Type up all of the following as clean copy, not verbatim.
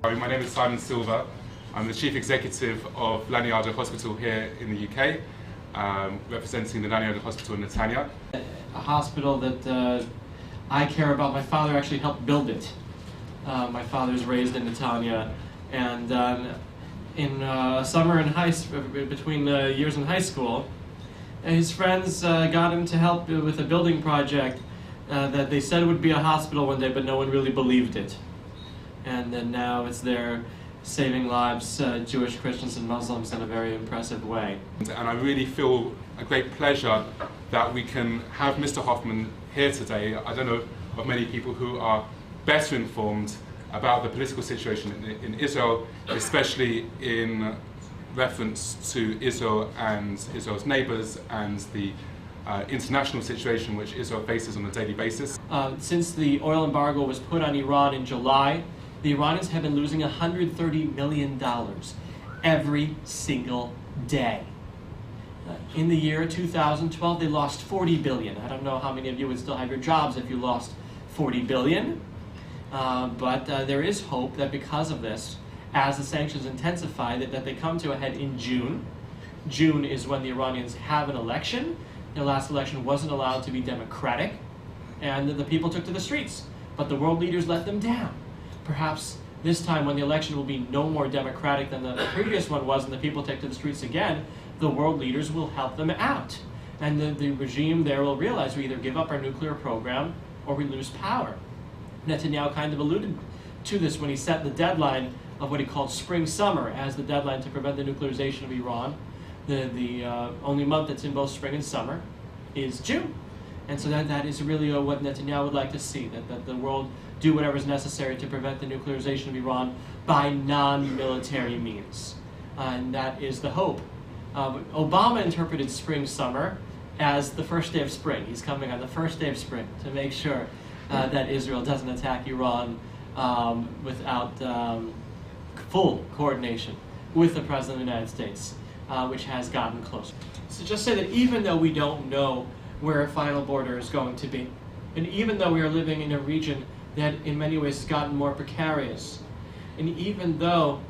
My name is Simon Silver. I'm the Chief Executive of Laniado Hospital here in the UK, representing the Laniado Hospital in Netanya. A hospital that I care about. My father actually helped build it. My father's raised in Netanya, and in summer and between years in high school, his friends got him to help with a building project that they said would be a hospital one day, but no one really believed it. And then now it's there saving lives, Jewish, Christians, and Muslims in a very impressive way. And I really feel a great pleasure that we can have Mr. Hoffman here today. I don't know of many people who are better informed about the political situation in Israel, especially in reference to Israel and Israel's neighbors and the international situation which Israel faces on a daily basis. Since the oil embargo was put on Iran in July, the Iranians have been losing $130 million every single day. In the year 2012, they lost $40 billion. I don't know how many of you would still have your jobs if you lost $40 billion. But there is hope that because of this, as the sanctions intensify, that they come to a head in June. June is when the Iranians have an election. Their last election wasn't allowed to be democratic, and the people took to the streets. But the world leaders let them down. Perhaps this time, when the election will be no more democratic than the previous one was, and the people take to the streets again, the world leaders will help them out. And the regime there will realize we either give up our nuclear program or we lose power. Netanyahu kind of alluded to this when he set the deadline of what he called spring-summer as the deadline to prevent the nuclearization of Iran. The only month that's in both spring and summer is June. And so that is really what Netanyahu would like to see, that the world do whatever is necessary to prevent the nuclearization of Iran by non-military means. And that is the hope. Obama interpreted spring-summer as the first day of spring. He's coming on the first day of spring to make sure that Israel doesn't attack Iran without full coordination with the President of the United States, which has gotten closer. So just say that even though we don't know where a final border is going to be, and even though we are living in a region that in many ways has gotten more precarious, and even though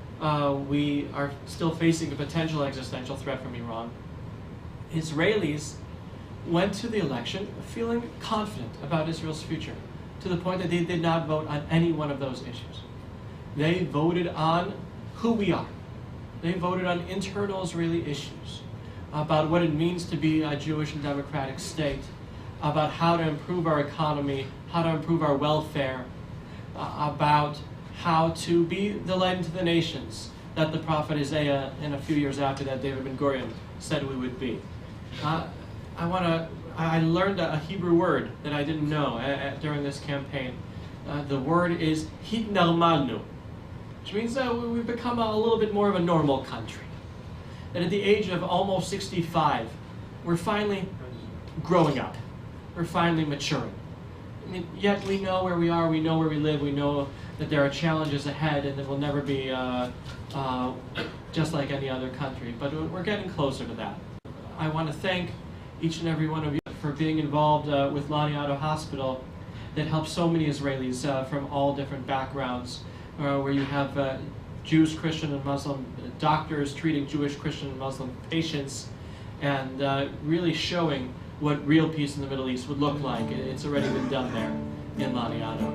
we are still facing a potential existential threat from Iran, Israelis went to the election feeling confident about Israel's future, to the point that they did not vote on any one of those issues. They voted on who we are. They voted on internal Israeli issues, about what it means to be a Jewish and democratic state, about how to improve our economy, how to improve our welfare, about how to be the light into the nations that the prophet Isaiah, and a few years after that, David Ben-Gurion, said we would be. I learned a Hebrew word that I didn't know during this campaign. The word is "hitnormalnu," which means that we've become a little bit more of a normal country. That at the age of almost 65, we're finally growing up. We're finally maturing. I mean, yet we know where we are, we know where we live, we know that there are challenges ahead, and that we'll never be just like any other country. But we're getting closer to that. I want to thank each and every one of you for being involved with Laniado Hospital, that helps so many Israelis from all different backgrounds, where you have Jews, Christian, and Muslim doctors treating Jewish, Christian, and Muslim patients, and really showing what real peace in the Middle East would look like. It's already been done there in Laniado.